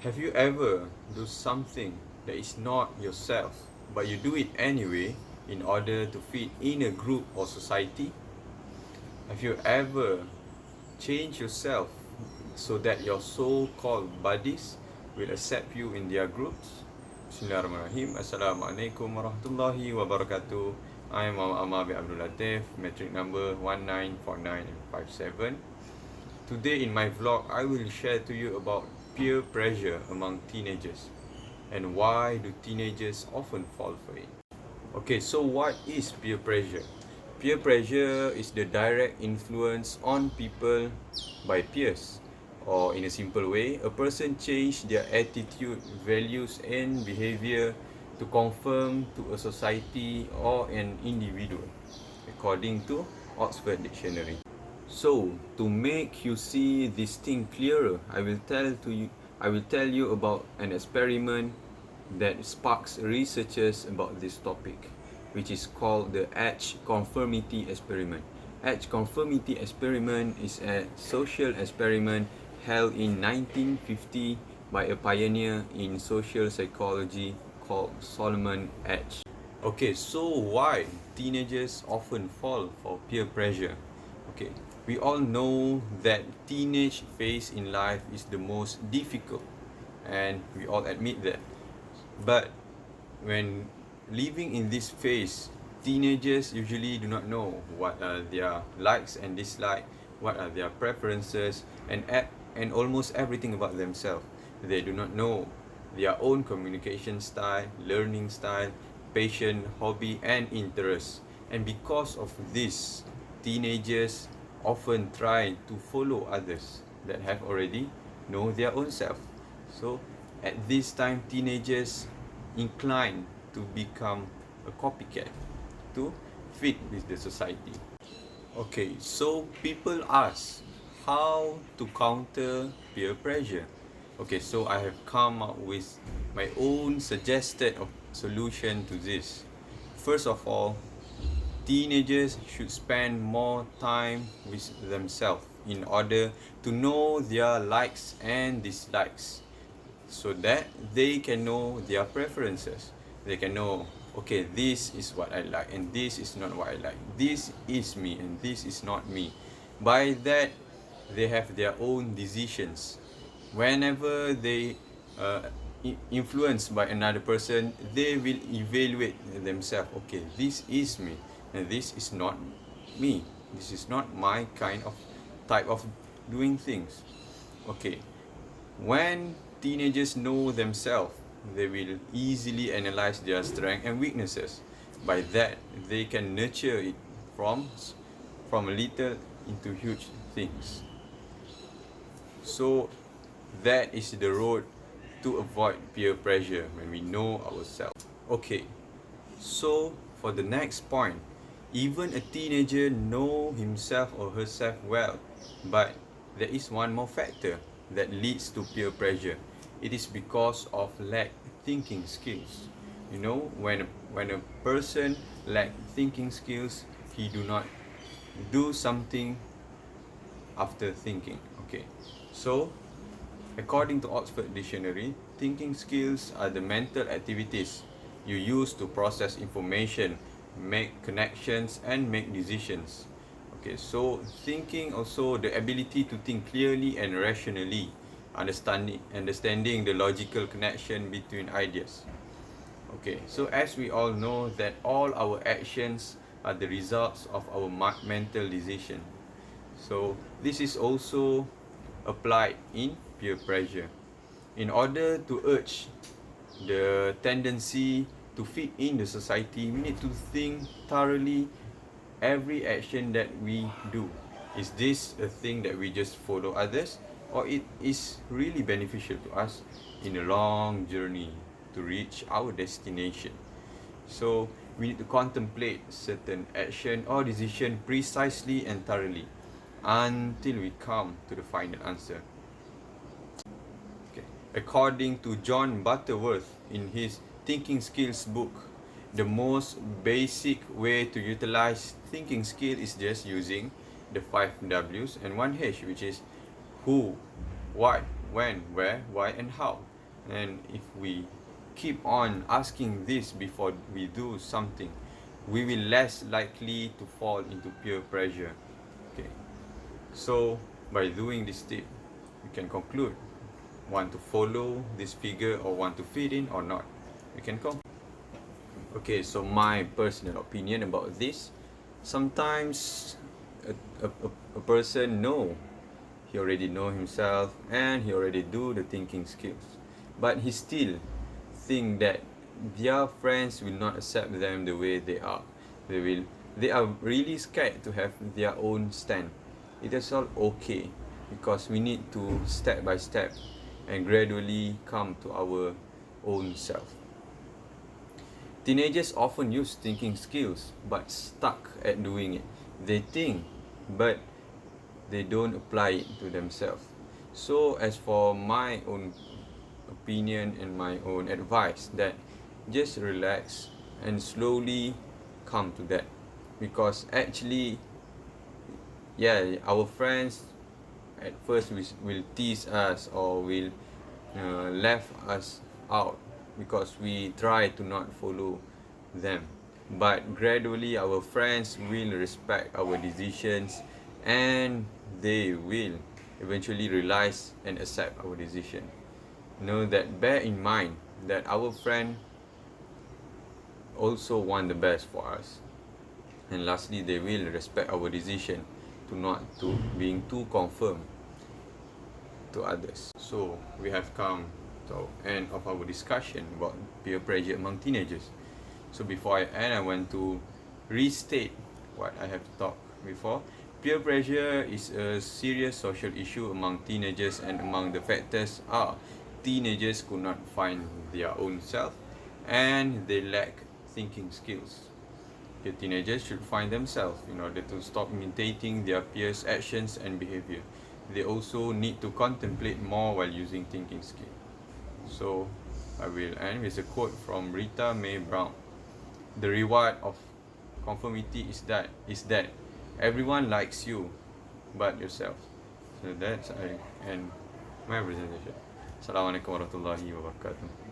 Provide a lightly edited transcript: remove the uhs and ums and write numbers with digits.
Have you ever do something that is not yourself, but you do it anyway in order to fit in a group or society? Have you ever changed yourself so that your so-called buddies will accept you in their groups? Bismillahirrahmanirrahim. Assalamualaikum warahmatullahi wabarakatuh. I am Ammar bin Latif, metric number 194957. Today in my vlog, I will share to you about peer pressure among teenagers and why do teenagers often fall for it. Okay, so what is peer pressure? Peer pressure is the direct influence on people by peers, or in a simple way, a person change their attitude, values and behavior to conform to a society or an individual, according to Oxford Dictionary. So, to make you see this thing clearer, I will tell you about an experiment that sparks researchers about this topic, which is called the Age Conformity Experiment. Age Conformity Experiment is a social experiment held in 1950 by a pioneer in social psychology called Solomon Asch. Okay, so why teenagers often fall for peer pressure? Okay, we all know that teenage phase in life is the most difficult, and we all admit that. But when living in this phase, teenagers usually do not know what are their likes and dislikes, what are their preferences, and almost everything about themselves. They do not know their own communication style, learning style, passion, hobby, and interests. And because of this, teenagers often try to follow others that have already know their own self. So at this time, teenagers incline to become a copycat to fit with the society. Okay, so people ask how to counter peer pressure. Okay, so I have come up with my own suggested solution to this. First of all, teenagers should spend more time with themselves in order to know their likes and dislikes, so that they can know their preferences. They can know, okay, this is what I like and this is not what I like. This is me and this is not me. By that, they have their own decisions. Whenever they influenced by another person, they will evaluate themselves. Okay, this is me and this is not me. This is not my kind of type of doing things. Okay, when teenagers know themselves, they will easily analyze their strengths and weaknesses. By that, they can nurture it from a little into huge things. So that is the road to avoid peer pressure when we know ourselves. Okay, so for the next point, even a teenager know himself or herself well, but there is one more factor that leads to peer pressure. It is because of lack thinking skills. You know, when a person lack thinking skills, he do not do something after thinking. Okay, so according to Oxford Dictionary, thinking skills are the mental activities you use to process information, make connections, and make decisions. Okay, so thinking also the ability to think clearly and rationally, understanding the logical connection between ideas. Okay, so as we all know that all our actions are the results of our mental decision. So this is also applied in peer pressure. In order to urge the tendency to fit in the society, we need to think thoroughly every action that we do. Is this a thing that we just follow others, or it is really beneficial to us in a long journey to reach our destination? So we need to contemplate certain action or decision precisely and thoroughly until we come to the final answer. Okay. According to John Butterworth in his Thinking Skills book, the most basic way to utilize thinking skill is just using the 5 W's and 1 H, which is who, what, when, where, why, and how. And if we keep on asking this before we do something, we will less likely to fall into peer pressure. Okay, so by doing this tip, we can conclude want to follow this figure or want to fit in or not. We can conclude. Okay, so my personal opinion about this, sometimes a person he already know himself and he already do the thinking skills, but he still think that their friends will not accept them the way they are. They are really scared to have their own stand. It is all okay, because we need to step by step and gradually come to our own self. Teenagers often use thinking skills but stuck at doing it. They think, but they don't apply it to themselves. So as for my own opinion and my own advice, that just relax and slowly come to that, because actually, yeah, our friends at first will tease us or will laugh us out because we try to not follow them, but gradually our friends will respect our decisions and they will eventually realize and accept our decision. Know that, bear in mind that our friend also want the best for us, and lastly they will respect our decision to not to being too confirm to others. So we have come to the end of our discussion about peer pressure among teenagers. So before I end, I want to restate what I have talked before. Peer pressure is a serious social issue among teenagers, and among the factors are teenagers could not find their own self and they lack thinking skills. The teenagers should find themselves in order to stop imitating their peers' actions and behavior. They also need to contemplate more while using thinking skill. So I will end with a quote from Rita Mae Brown. The reward of conformity is that everyone likes you but yourself. So that's I end my presentation. Assalamualaikum warahmatullahi wabarakatuh.